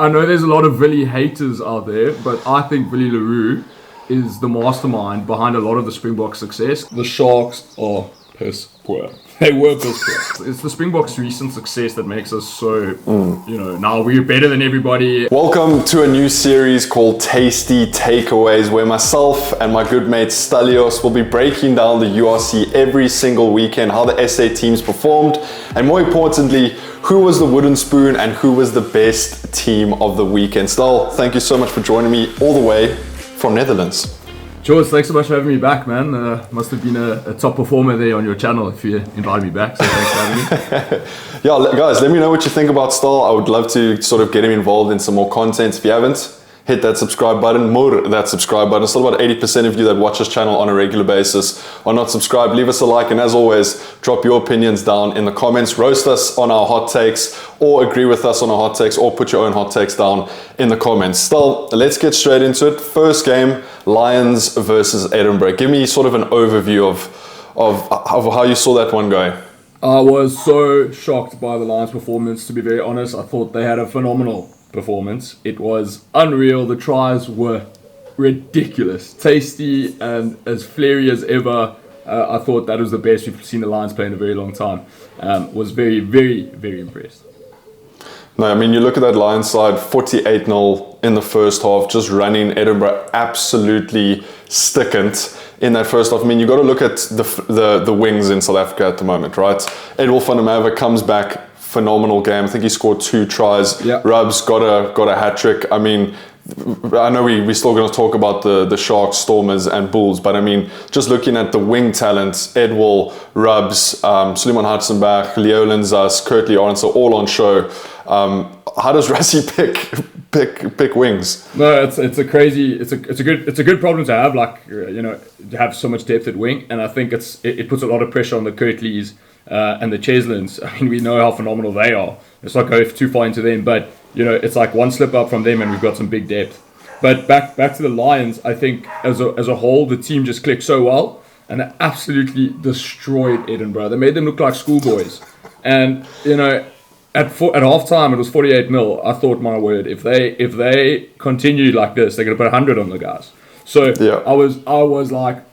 I know there's a lot of Villy haters out there, but I think Villy LaRue is the mastermind behind a lot of the Springboks' success. The Sharks are piss poor. They were piss poor. It's the Springboks' recent success that makes us so, now we're better than everybody. Welcome to a new series called Tasty Takeaways, where myself and my good mate Stelios will be breaking down the URC every single weekend, how the SA teams performed, and more importantly, who was the wooden spoon and who was the best team of the weekend. Stel, thank you so much for joining me all the way from Netherlands. George, thanks so much for having me back, man. Must have been a top performer there on your channel if you invited me back, so thanks for having me. Yeah, guys, let me know what you think about Stel. I would love to sort of get him involved in some more content. If you haven't, hit that subscribe button, that subscribe button. Still about 80% of you that watch this channel on a regular basis are not subscribed. Leave us a like, and as always, drop your opinions down in the comments. Roast us on our hot takes, or agree with us on our hot takes, or put your own hot takes down in the comments. Still, let's get straight into it. First game, Lions versus Edinburgh. Give me sort of an overview of how you saw that one going. I was so shocked by the Lions' performance, to be very honest. I thought they had a phenomenal performance. It was unreal. The tries were ridiculous, tasty, and as flary as ever. I thought that was the best we've seen the Lions play in a very long time. Was very, very, very impressed. No, I mean, you look at that Lions side, 48-0 in the first half, just running Edinburgh absolutely stickant in that first half. I mean, you got to look at the wings in South Africa at the moment, right? Edwil van der Merwe comes back, phenomenal game. I think he scored 2 tries. Yep. Rubs got a hat trick. I mean, I know we're still going to talk about the Sharks, Stormers and Bulls, but I mean, just looking at the wing talent, Edwil, Rubs, Suleiman Hudson-Bach, Leo Linzas, Kurtley Arendse, all on show. How does Rassie pick wings? No, it's a good problem to have, to have so much depth at wing, and I think it puts a lot of pressure on the Kurtleys and the Cheslins. I mean, we know how phenomenal they are. Let's not go too far into them, but it's like one slip up from them and we've got some big depth. But back to the Lions, I think as a whole, the team just clicked so well and they absolutely destroyed Edinburgh. They made them look like schoolboys. And, at half-time, it was 48-0. I thought, my word, if they continue like this, they're going to put 100 on the guys. So yeah. I was like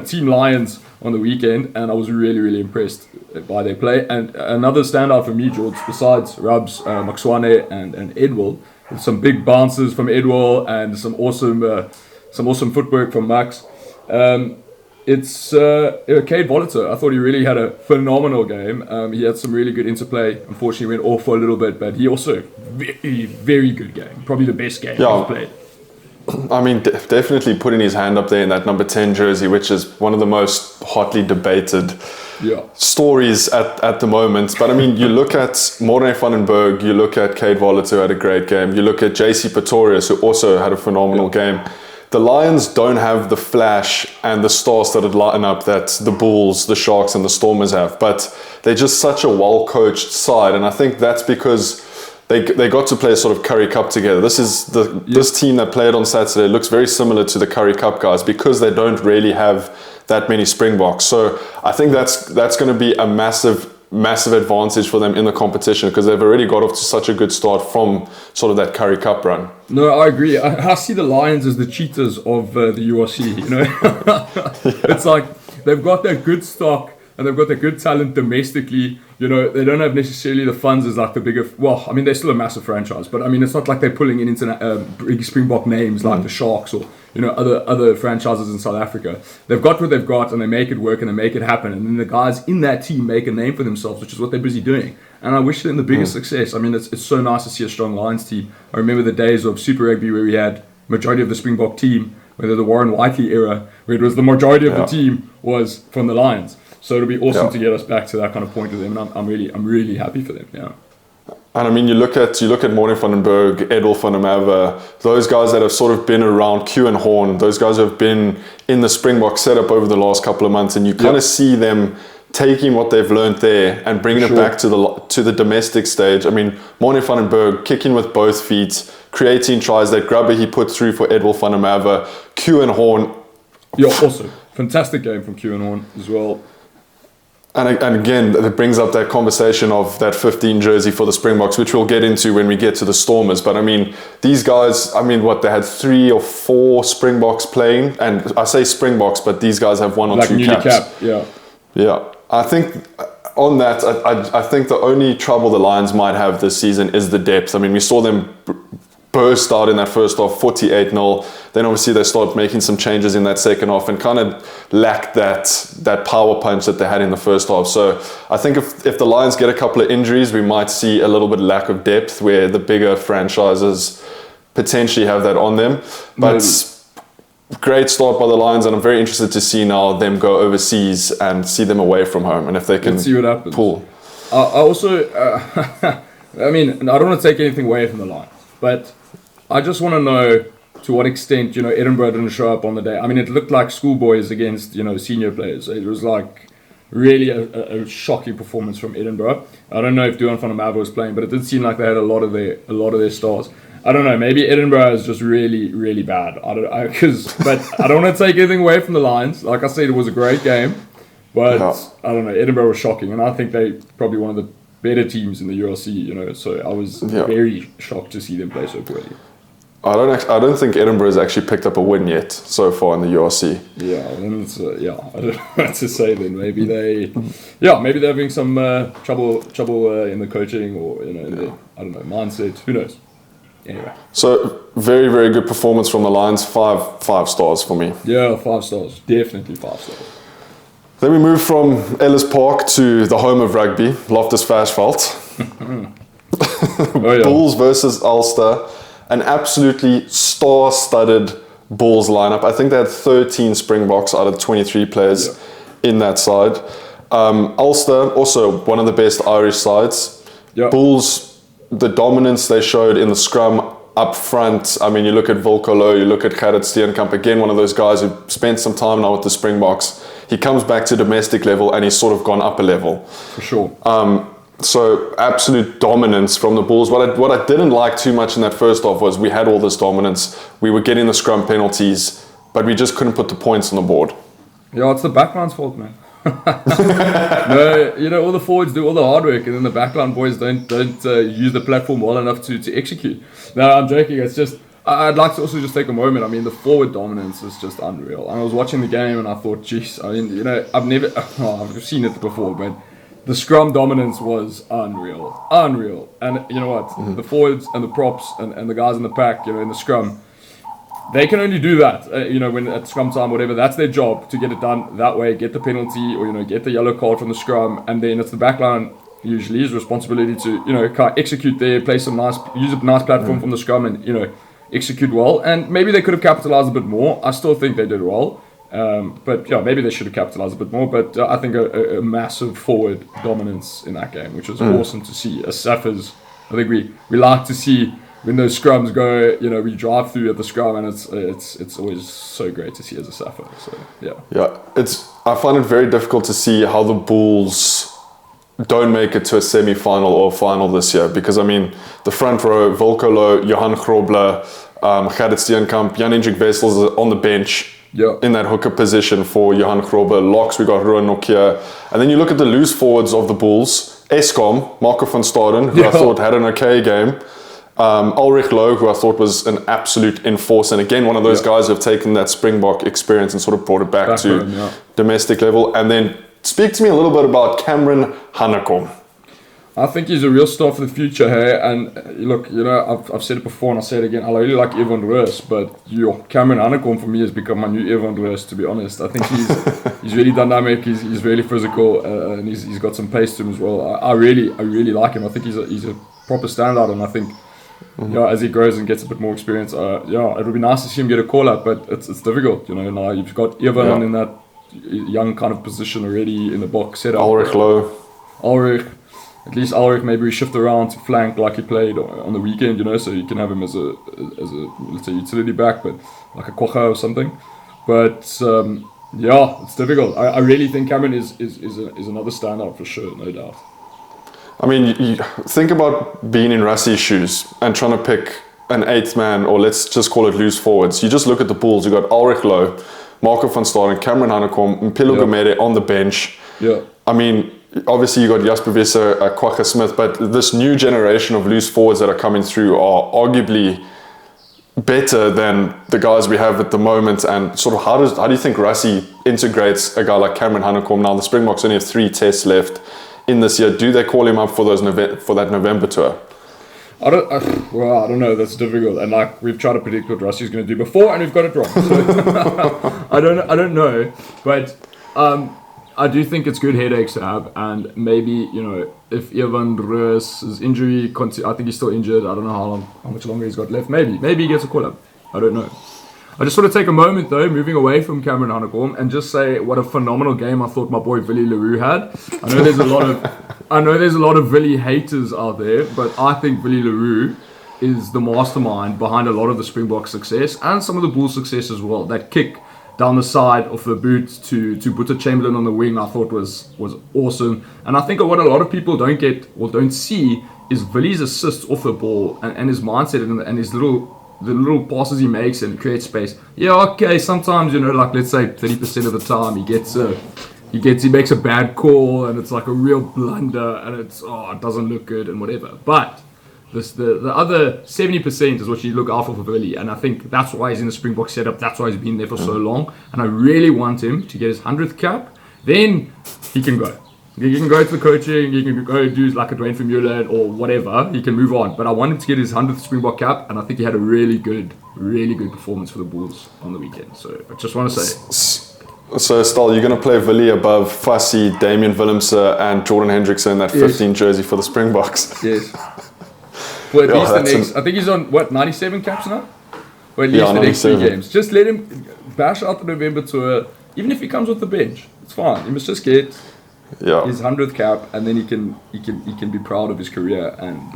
Team Lions on the weekend, and I was really, really impressed by their play. And another standout for me, George, besides Rubs, Maxwane and Edwil, some big bounces from Edwil and some awesome footwork from Max. It's Cade Volato. I thought he really had a phenomenal game. He had some really good interplay. Unfortunately, went off for a little bit, but he also very, very good game. Probably the best game he's played. I mean, definitely putting his hand up there in that number 10 jersey, which is one of the most hotly debated stories at the moment. But I mean, you look at Morne van den Berg, you look at Cade Volato, who had a great game. You look at JC Pretorius, who also had a phenomenal game. The Lions don't have the flash and the star-studded lineup that the Bulls, the Sharks and the Stormers have, but they're just such a well-coached side, and I think that's because they got to play a sort of Currie Cup together. This is this team that played on Saturday looks very similar to the Currie Cup guys because they don't really have that many Springboks. So I think that's going to be a massive advantage for them in the competition because they've already got off to such a good start from sort of that Currie Cup run. No, I agree. I see the Lions as the cheaters of the URC, It's like they've got that good stock and they've got that good talent domestically. They don't have necessarily the funds as like the bigger... Well, I mean, they're still a massive franchise, but I mean, it's not like they're pulling in big Springbok names like the Sharks or, other franchises in South Africa. They've got what they've got and they make it work and they make it happen. And then the guys in that team make a name for themselves, which is what they're busy doing. And I wish them the biggest success. I mean, it's so nice to see a strong Lions team. I remember the days of Super Rugby where we had majority of the Springbok team, whether the Warren Whiteley era, where it was the majority of the team was from the Lions. So it'll be awesome to get us back to that kind of point with them, and I'm really happy for them. Yeah. And I mean, you look at Morne van den Berg, Edwil van der Merwe, those guys that have sort of been around Q and Horn, those guys who have been in the Springbok setup over the last couple of months, and you kind of see them taking what they've learned there and bringing it back to the domestic stage. I mean, Morne van den Berg kicking with both feet, creating tries. That grubber he put through for Edwil van der Merwe, Q and Horn. Yeah, awesome. Fantastic game from Q and Horn as well. And again, it brings up that conversation of that 15 jersey for the Springboks, which we'll get into when we get to the Stormers. But I mean, these guys, I mean, they had 3 or 4 Springboks playing. And I say Springboks, but these guys have 1 or 2 caps. Cap, yeah. Yeah. I think on that, I think the only trouble the Lions might have this season is the depth. I mean, we saw them burst out in that first half, 48-0. Then obviously they start making some changes in that second half and kind of lacked that power punch that they had in the first half. So I think if the Lions get a couple of injuries, we might see a little bit lack of depth where the bigger franchises potentially have that on them. But great start by the Lions, and I'm very interested to see now them go overseas and see them away from home, and if they can see what happens. Pull. I also, I mean, I don't want to take anything away from the Lions, but I just want to know to what extent, Edinburgh didn't show up on the day. I mean, it looked like schoolboys against, senior players. It was like really a shocking performance from Edinburgh. I don't know if Duan van der Merwe was playing, but it did seem like they had a lot of their stars. I don't know. Maybe Edinburgh is just really, really bad. But I don't want to take anything away from the Lions. Like I said, it was a great game, but I don't know. Edinburgh was shocking, and I think they probably one of the better teams in the URC. So I was very shocked to see them play so poorly. I don't think Edinburgh has actually picked up a win yet so far in the URC. Yeah, then it's I don't know what to say. Then maybe they're having some trouble in the coaching or in the, I don't know, mindset. Who knows? Anyway. So very, very good performance from the Lions. Five stars for me. Yeah, 5 stars. Definitely 5 stars. Then we move from Ellis Park to the home of rugby, Loftus Versfeld. Bulls versus Ulster. An absolutely star-studded Bulls lineup. I think they had 13 Springboks out of 23 players in that side. Ulster, also one of the best Irish sides. Bulls, the dominance they showed in the scrum up front. I mean, you look at Volkolo, you look at Gerrit Steenkamp, again, one of those guys who spent some time now with the Springboks. He comes back to domestic level and he's sort of gone up a level. For sure. So absolute dominance from the Bulls. What I didn't like too much in that first half was we had all this dominance. We were getting the scrum penalties, but we just couldn't put the points on the board. Yeah, it's the backline's fault, man. No, all the forwards do all the hard work, and then the backline boys don't use the platform well enough to execute. No, I'm joking. It's just I'd like to also just take a moment. I mean, the forward dominance is just unreal. And I was watching the game and I thought, geez, I mean, I've seen it before, but the scrum dominance was unreal. And you know what? The forwards and the props and the guys in the pack, in the scrum, they can only do that, when at scrum time, whatever. That's their job, to get it done that way, get the penalty or, get the yellow card from the scrum. And then it's the backline, usually, his responsibility to, execute there, use a nice platform from the scrum and, execute well. And maybe they could have capitalized a bit more. I still think they did well. But maybe they should have capitalized a bit more. But I think a massive forward dominance in that game, which was awesome to see. As Saffers, I think we like to see when those scrums go. We drive through at the scrum, and it's always so great to see as a Saffer. So I find it very difficult to see how the Bulls don't make it to a semi-final or final this year, because I mean the front row, Volkolo, Johan Grobler, Gerrit Steenkamp, Jan-Hendrik Wessels on the bench. In that hooker position for Johan Grobler. Locks, we got Ruan Nokia. And then you look at the loose forwards of the Bulls. Eskom, Marco van Staden, who I thought had an okay game. Ulrich Loh, who I thought was an absolute enforcer. And again, one of those guys who have taken that Springbok experience and sort of brought it back to domestic level. And then speak to me a little bit about Cameron Hanekom. I think he's a real star for the future, hey. And look, I've said it before and I'll say it again. I really like Evan Roos, but Cameron Hanekom for me has become my new Evan Roos, to be honest. I think he's really dynamic. He's really physical, and he's got some pace to him as well. I really like him. I think he's a proper standout, and I think as he grows and gets a bit more experience, it would be nice to see him get a call up, but it's difficult. Now you've got Evan in that young kind of position already in the box setup. Ulrich Loh. At least Ulrich maybe shift around to flank like he played on the weekend, so you can have him as a let's say utility back, but like a Kocha or something. But it's difficult. I really think Cameron is another standout for sure, no doubt. I mean, you think about being in Rassi's shoes and trying to pick an 8th man, or let's just call it loose forwards. You just look at the Bulls. You got Ulrich Loh, Marco van Staden, Cameron Hanekom, Mpilo Gumede on the bench. I mean, obviously you got Jasper Visser, Kwagga Smith, but this new generation of loose forwards that are coming through are arguably better than the guys we have at the moment. And sort of how do you think Rassie integrates a guy like Cameron Hanekom? Now the Springboks only have 3 tests left in this year. Do they call him up for that November tour? I don't know. That's difficult, and like we've tried to predict what Rassie's going to do before, and we've got it wrong. So I don't know, but I do think it's good headaches to have, and maybe if Evan Roos' injury, I think he's still injured. I don't know how much longer he's got left. Maybe he gets a call up. I don't know. I just want to take a moment though, moving away from Cameron Hanekom, and just say what a phenomenal game I thought my boy Willie Leroux had. I know there's a lot of Willie haters out there, but I think Willie Leroux is the mastermind behind a lot of the Springbok success and some of the Bulls success as well. That kick down the side of the boot to Boeta Chamberlain on the wing, I thought was awesome. And I think what a lot of people don't get or don't see is Willie's assists off the ball and his mindset and his the little passes he makes and creates space. Yeah, okay, sometimes, like let's say 30% of the time he makes a bad call and it's like a real blunder and it doesn't look good and whatever. But the other 70% is what you look out for Willie, and I think that's why he's in the Springbok setup, that's why he's been there for so long, and I really want him to get his 100th cap, then he can go. He can go to the coaching, he can go do like a Dwayne Vermeulen or whatever, he can move on. But I want him to get his 100th Springbok cap, and I think he had a really good performance for the Bulls on the weekend. So I just want to say. So, Stal, you're going to play Willie above Fassi, Damian Willemse, and Jordan Hendrickson in that 15 jersey for the Springboks? Yes. Well, at least the next, I think he's on, 97 caps now? Or at least the next 3 games. Just let him bash out the November tour, even if he comes off the bench. It's fine. He must just get his 100th cap, and then he can be proud of his career, and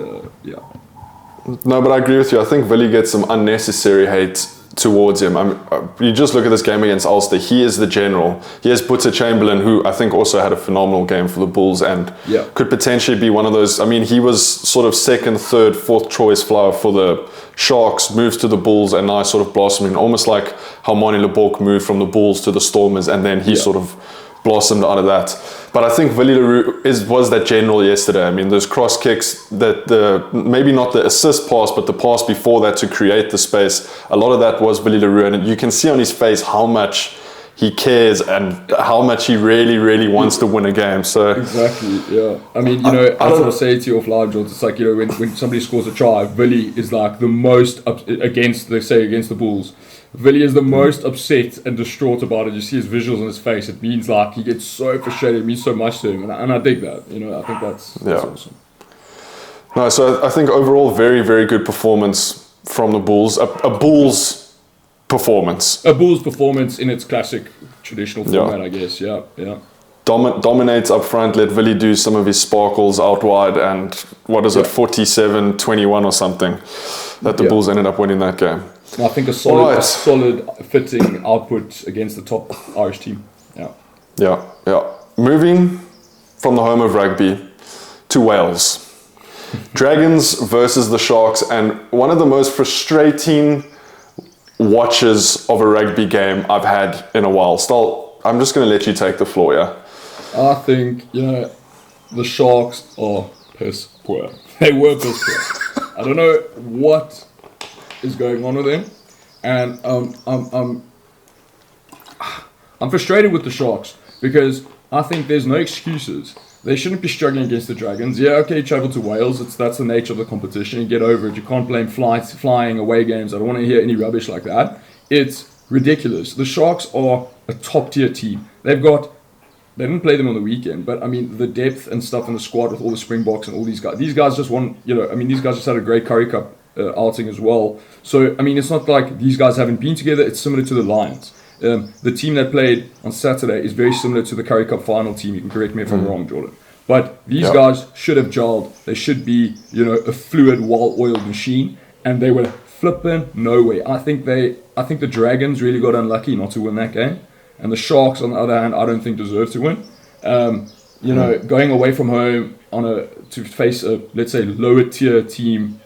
No, but I agree with you. I think Willie gets some unnecessary hate towards him. You just look at this game against Ulster. He is the general. He has Boeta Chamberlain, who I think also had a phenomenal game for the Bulls and could potentially be one of those. I mean, he was sort of 2nd, 3rd, 4th choice flower for the Sharks, moves to the Bulls, and now sort of blossoming, almost like how Manie Leborg moved from the Bulls to the Stormers, and then he sort of blossomed out of that. But I think Willie Leroux was that general yesterday. I mean, those cross kicks, maybe not the assist pass, but the pass before that to create the space, a lot of that was Willie Leroux, and you can see on his face how much he cares and how much he really, really wants to win a game. So exactly, yeah. I mean, I just want to say to you off live, George, it's like, when somebody scores a try, Willie is like the most against the Bulls. Willie is the most upset and distraught about it. You see his visuals on his face. It means like he gets so frustrated. It means so much to him, and I dig that. I think that's awesome. No, so I think overall, very, very good performance from the Bulls. A Bulls performance. A Bulls performance in its classic traditional format, I guess. Yeah. Dominates up front. Let Willie do some of his sparkles out wide, and what is it, 47-21 or something, that the Bulls ended up winning that game. I think a solid fitting output against the top Irish team. Yeah. Moving from the home of rugby to Wales. Dragons versus the Sharks, and one of the most frustrating watches of a rugby game I've had in a while. Stal, I'm just going to let you take the floor, yeah? I think, the Sharks are piss poor. They were piss poor. I don't know what is going on with them, and I'm frustrated with the Sharks because I think there's no excuses. They shouldn't be struggling against the Dragons. Yeah, okay, you travel to Wales. That's the nature of the competition. You get over it. You can't blame flying away games. I don't want to hear any rubbish like that. It's ridiculous. The Sharks are a top tier team. They didn't play them on the weekend, but I mean the depth and stuff in the squad with all the Springboks and all these guys. These guys just won. These guys just had a great Curry Cup outing as well. So, I mean, it's not like these guys haven't been together. It's similar to the Lions. The team that played on Saturday is very similar to the Curry Cup final team. You can correct me if I'm wrong, Jordan. But these guys should have gelled. They should be, a fluid, well-oiled machine. And they were flipping no way. I think the Dragons really got unlucky not to win that game. And the Sharks, on the other hand, I don't think deserve to win. Going away from home to face a, let's say, lower tier team,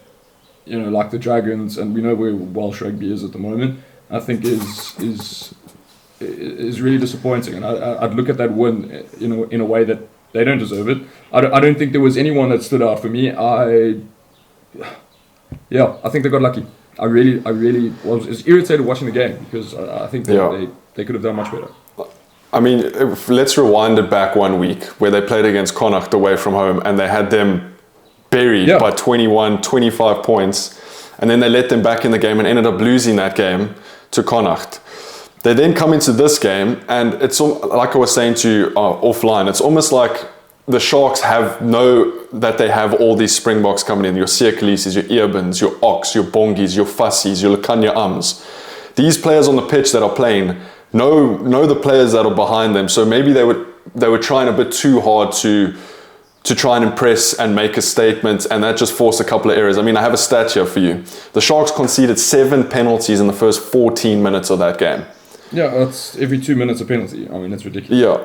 like the Dragons, and we know where Welsh rugby is at the moment, I think is is really disappointing. And I'd look at that win, in a way that they don't deserve it. I don't think there was anyone that stood out for me. I think they got lucky. I really was irritated watching the game because I think they could have done much better. I mean, let's rewind it back 1 week where they played against Connacht away from home and they had them buried by 21, 25 points. And then they let them back in the game and ended up losing that game to Connacht. They then come into this game and it's like I was saying to you offline, it's almost like the Sharks that they have all these Springboks coming in, your Seekalises, your Earbins, your Ox, your Bongis, your Fussies, your Lukanya Ums. These players on the pitch that are playing know the players that are behind them. So maybe they were trying a bit too hard to try and impress and make a statement, and that just forced a couple of errors. I mean, I have a stat here for you. The Sharks conceded 7 penalties in the first 14 minutes of that game. Yeah, that's every 2 minutes a penalty. I mean, that's ridiculous. Yeah.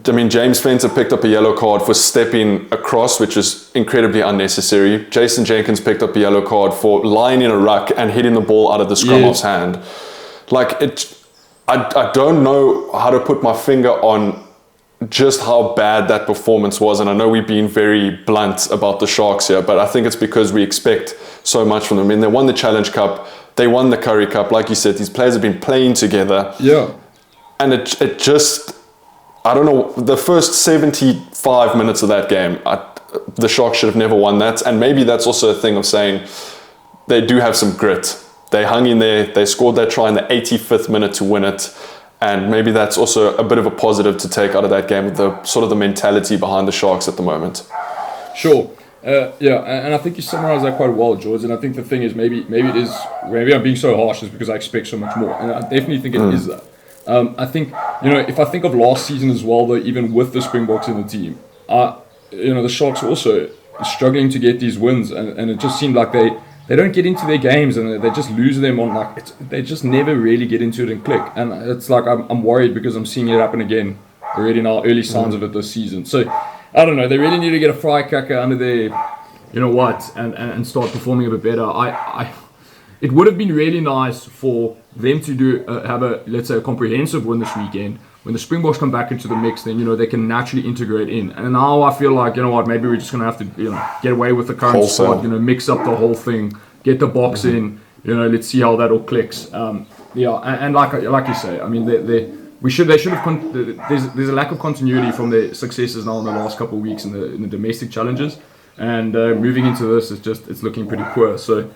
I mean, James Fenter picked up a yellow card for stepping across, which is incredibly unnecessary. Jason Jenkins picked up a yellow card for lying in a ruck and hitting the ball out of the scrum half's hand. Like, I don't know how to put my finger on just how bad that performance was, and I know we've been very blunt about the Sharks here, but I think it's because we expect so much from them. I mean, they won the Challenge Cup, they won the Currie Cup. Like you said, these players have been playing together. Yeah. And it just, I don't know, the first 75 minutes of that game, the Sharks should have never won that. And maybe that's also a thing of saying they do have some grit. They hung in there, they scored that try in the 85th minute to win it. And maybe that's also a bit of a positive to take out of that game, with the sort of the mentality behind the Sharks at the moment. Sure. And I think you summarised that quite well, George. And I think the thing is, maybe I'm being so harsh is because I expect so much more. And I definitely think it is that. I think, if I think of last season as well, though, even with the Springboks in the team, the Sharks were also struggling to get these wins, and it just seemed like they don't get into their games and they just lose them on they just never really get into it and click. And it's like I'm worried because I'm seeing it happen again already now, early signs of it this season. So I don't know, they really need to get a firecracker under their, and start performing a bit better. It would have been really nice for them to have a comprehensive win this weekend. When the Springboks come back into the mix, then they can naturally integrate in. And now I feel like maybe we're just gonna have to get away with the current squad. Mix up the whole thing, get the box in. Let's see how that all clicks. And like you say, I mean, they should have. There's a lack of continuity from their successes now in the last couple of weeks in the domestic challenges, and moving into this it's looking pretty poor. So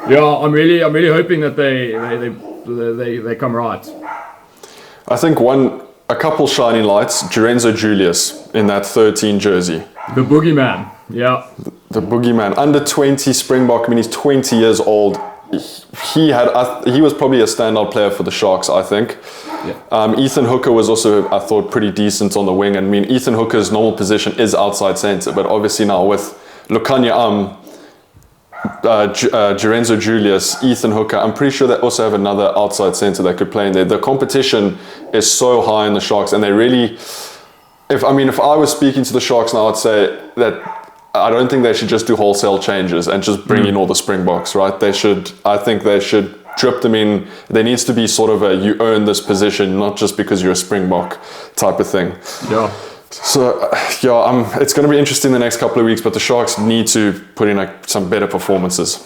I'm really hoping that they come right. I think a couple shining lights, Lorenzo Julius in that 13 jersey. The boogeyman, yeah. The boogeyman, under 20 Springbok. I mean, he's 20 years old. He was probably a standout player for the Sharks, I think. Yeah. Ethan Hooker was also, I thought, pretty decent on the wing. I mean, Ethan Hooker's normal position is outside centre, but obviously now with Lukanya Lorenzo Julius, Ethan Hooker, I'm pretty sure they also have another outside centre that could play in there. The competition is so high in the Sharks, and they really, if I was speaking to the Sharks now, I'd say that I don't think they should just do wholesale changes and just bring in all the Springboks, right? I think they should drip them in. There needs to be sort of you earn this position, not just because you're a Springbok type of thing. Yeah. So, it's going to be interesting the next couple of weeks, but the Sharks need to put in some better performances.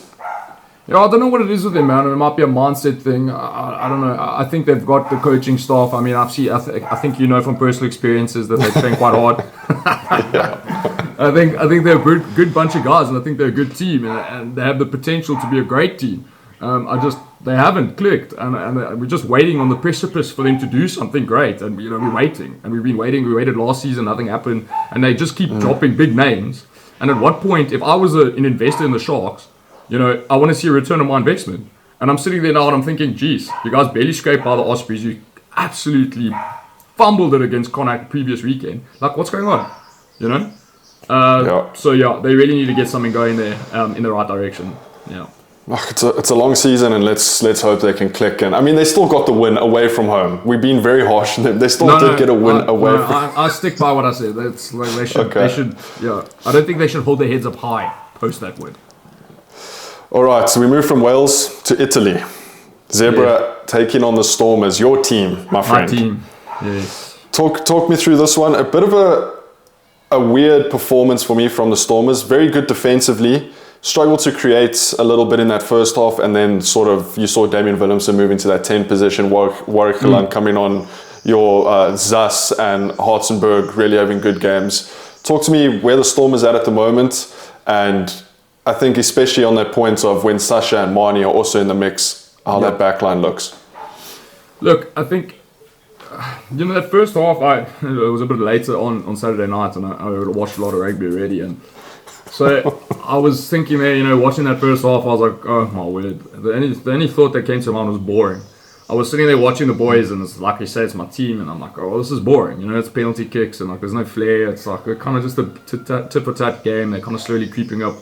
Yeah, I don't know what it is with them, man. It might be a mindset thing. I don't know. I think they've got the coaching staff. I mean, I think from personal experiences that they train quite hard. I think they're a good bunch of guys, and I think they're a good team, and they have the potential to be a great team. They haven't clicked, and we're just waiting on the precipice for them to do something great. And we're waiting, and we've been waiting. We waited last season, nothing happened, and they just keep dropping big names. And at what point, if I was an investor in the Sharks, I want to see a return on my investment. And I'm sitting there now and I'm thinking, geez, you guys barely scraped by the Ospreys. You absolutely fumbled it against Connacht the previous weekend. Like, what's going on? So they really need to get something going there in the right direction. Yeah. It's a long season, and let's hope they can click. And I mean, they still got the win away from home. We've been very harsh on them. They still did get a win away from. I stick by what I said. That's like they should. Okay. They should. Yeah, I don't think they should hold their heads up high post that win. All right, so we move from Wales to Italy. Zebra taking on the Stormers, your team, my friend. My team, yes. Talk me through this one. A bit of a weird performance for me from the Stormers. Very good defensively. Struggled to create a little bit in that first half, and then sort of you saw Damian Willemse move into that 10 position, Warwick Galan coming on, your Zas and Hartzenberg really having good games. Talk to me where the Stormers at the moment, and I think especially on that point of when Sasha and Marnie are also in the mix, how that backline looks. Look, I think, that first half, it was a bit later on Saturday night, and I watched a lot of rugby already, and so I was thinking there, watching that first half, I was like, oh my word. The only thought that came to mind was boring. I was sitting there watching the boys, and it's like you say, it's my team, and I'm like, oh, this is boring. It's penalty kicks, and like there's no flair. It's like kind of just a tit-for-tat game. They're kind of slowly creeping up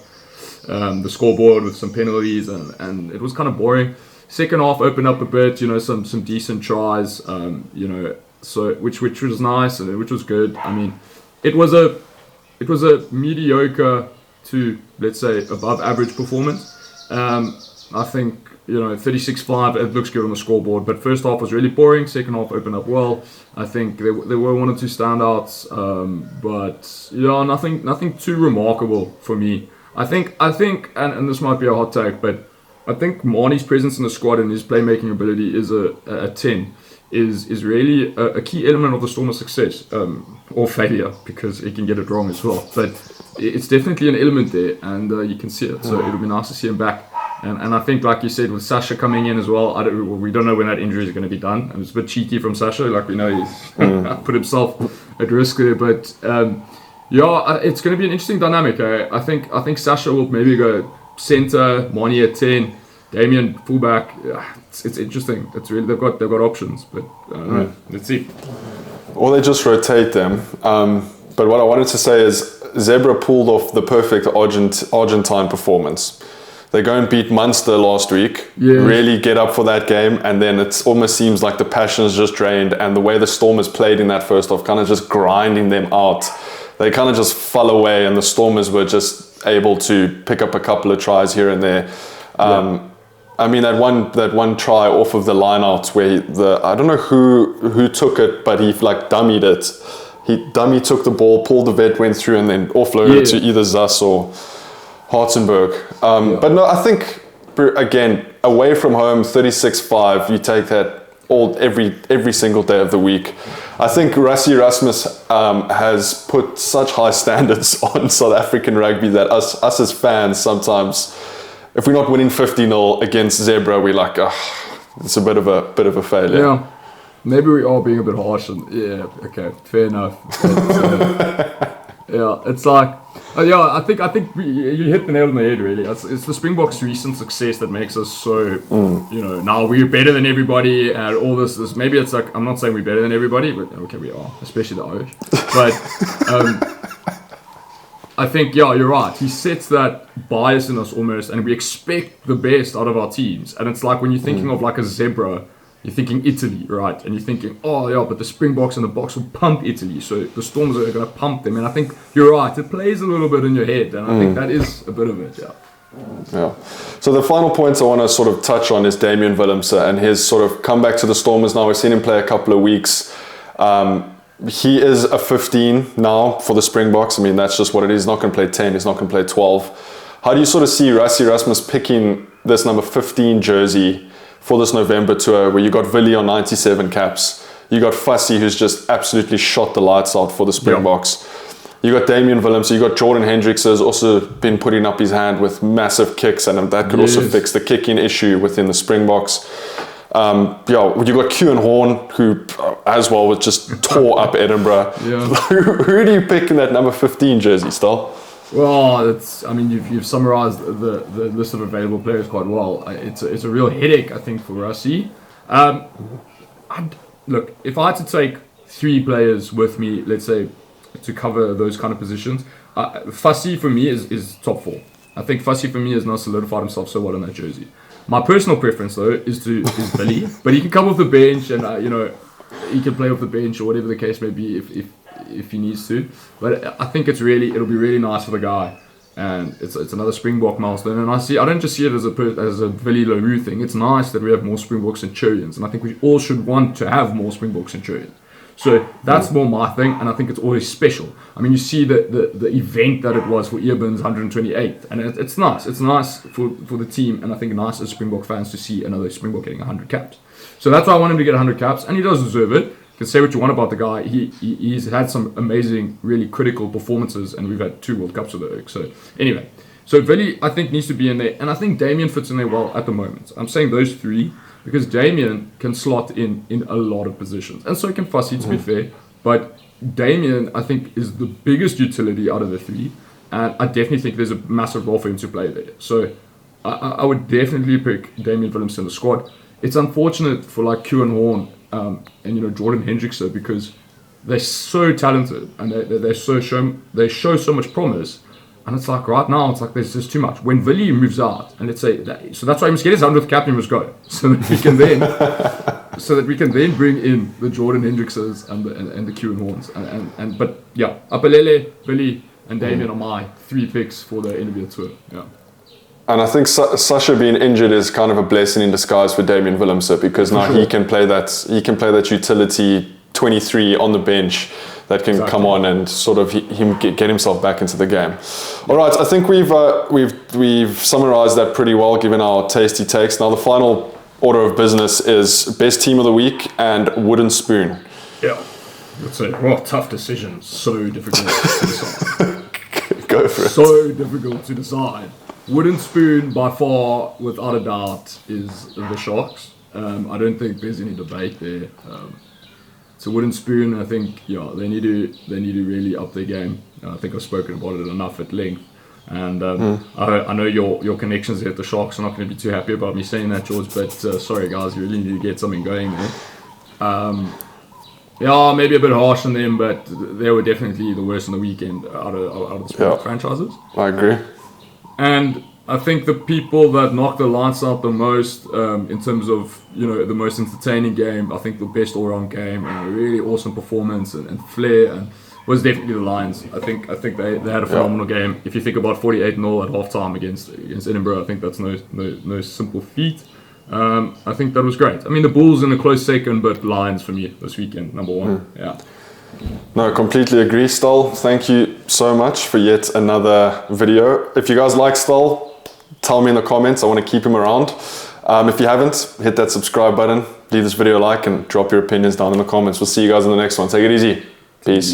the scoreboard with some penalties, and it was kind of boring. Second half opened up a bit, some decent tries, so which was nice and which was good. I mean, it was a mediocre to, let's say, above average performance. I think 36-5, it looks good on the scoreboard, but first half was really boring. Second half opened up well. I think there were one or two standouts, but nothing too remarkable for me. I think, and this might be a hot take, but I think Marnie's presence in the squad and his playmaking ability is a 10. Is really a key element of the Stormers' success, or failure, because he can get it wrong as well. But it's definitely an element there, and you can see it. So it'll be nice to see him back. And I think, like you said, with Sasha coming in as well, we don't know when that injury is going to be done. And it's a bit cheeky from Sasha, like we know he's put himself at risk there. But it's going to be an interesting dynamic. I think Sasha will maybe go centre, Marnie at 10. Damien fullback, it's interesting. It's really they've got options, but let's see. Or they just rotate them. But what I wanted to say is Zebra pulled off the perfect Argentine performance. They go and beat Munster last week, really get up for that game, and then it almost seems like the passion is just drained, and the way the Stormers played in that first half, kind of just grinding them out. They kind of just fell away, and the Stormers were just able to pick up a couple of tries here and there. I mean, that one try off of the line out where I don't know who took it, but he like dummied it. He took the ball, pulled the vet, went through, and then offloaded it to either Zas or Hartzenberg. But no, I think, again, away from home, 36-5, you take that every single day of the week. I think Rassie Erasmus has put such high standards on South African rugby that us as fans sometimes, if we're not winning 50-0 against Zebra, we're like, it's a bit of a failure. Yeah, maybe we are being a bit harsh. Okay, fair enough. It's like, I think you hit the nail on the head. Really, it's the Springboks' recent success that makes us so, now we're better than everybody and all this. Maybe it's like, I'm not saying we're better than everybody, but okay, we are, especially the Irish. But I think, you're right. He sets that bias in us almost, and we expect the best out of our teams. And it's like when you're thinking of like a Zebra, you're thinking Italy, right? And you're thinking, but the Springboks and the Boks will pump Italy, so the Stormers are going to pump them. And I think you're right. It plays a little bit in your head, and I think that is a bit of it, Yeah. So the final points I want to sort of touch on is Damian Willemse and his sort of comeback to the Stormers now. We've seen him play a couple of weeks. He is a 15 now for the Springboks. I mean, that's just what it is. He's not going to play 10. He's not going to play 12. How do you sort of see Rassie Erasmus picking this number 15 jersey for this November tour, where you got Willie on 97 caps, you got Fussy, who's just absolutely shot the lights out for the Springboks. You got Damian Willemse, you got Jordan Hendricks, has also been putting up his hand with massive kicks, and that could also fix the kicking issue within the Springboks. You got Kewan Horn, who as well was just tore up Edinburgh. Who do you pick in that number 15 jersey, Stal? Well, you've summarised the list of available players quite well. It's a real headache, I think, for Rassie. Look, if I had to take 3 players with me, let's say, to cover those kind of positions, Fussy for me is top 4. I think Fussy for me has now solidified himself so well in that jersey. My personal preference though is Billy, but he can come off the bench and he can play off the bench or whatever the case may be if he needs to. But I think it'll be really nice for the guy, and it's another Springbok milestone. And I don't just see it as a Billy Leroux thing. It's nice that we have more Springbok Centurions, and I think we all should want to have more Springbok Centurions. So that's more my thing, and I think it's always special. I mean, you see the event that it was for Earburns 128th, and it's nice. It's nice for the team, and I think nice as Springbok fans to see another Springbok getting 100 caps. So that's why I want him to get 100 caps, and he does deserve it. You can say what you want about the guy. He's had some amazing, really critical performances, and we've had 2 World Cups with the Oak. So anyway, so Billy, I think, needs to be in there, and I think Damien fits in there well at the moment. I'm saying those 3 because Damien can slot in a lot of positions, and so can Fussy, to be fair. But Damien, I think, is the biggest utility out of the 3, and I definitely think there's a massive role for him to play there. So I would definitely pick Damien Willemse in the squad. It's unfortunate for like Q and Horn and Jordan Hendrickse, because they're so talented and they show so much promise. And it's like right now, it's like there's just too much. When Willie moves out, and let's say that, so that's why he must get his 100th cap and must go, so that we can then bring in the Jordan Hendrickses and the Q and Horns. But yeah, Apelele, Billy, and Damien are my 3 picks for the NWL tour. Yeah. And I think Sasha being injured is kind of a blessing in disguise for Damien Willemse, because now he can play that utility 23 on the bench that can come on and sort of get himself back into the game. All right, I think we've summarized that pretty well, given our tasty takes. Now the final order of business is best team of the week and wooden spoon. Yeah, it's a tough decision. So difficult to decide. Go for it. So difficult to decide. Wooden spoon, by far, without a doubt, is the Sharks. I don't think there's any debate there. It's a wooden spoon. I think they need to really up their game. I think I've spoken about it enough at length, and I know your connections here at the Sharks are not going to be too happy about me saying that, George. But sorry guys, you really need to get something going there. Maybe a bit harsh on them, but they were definitely the worst on the weekend out of the sport franchises. I agree. And I think the people that knocked the lights out the most, in terms of the most entertaining game, I think the best all-round game and a really awesome performance and flair, and was definitely the Lions. I think they had a phenomenal game. If you think about 48-0 at halftime against Edinburgh, I think that's no simple feat. I think that was great. I mean, the Bulls in a close second, but Lions for me this weekend, number 1. Yeah. No, completely agree, Stoll. Thank you so much for yet another video. If you guys like Stoll, tell me in the comments. I want to keep him around. If you haven't, hit that subscribe button, leave this video a like, and drop your opinions down in the comments. We'll see you guys in the next one. Take it easy. Peace.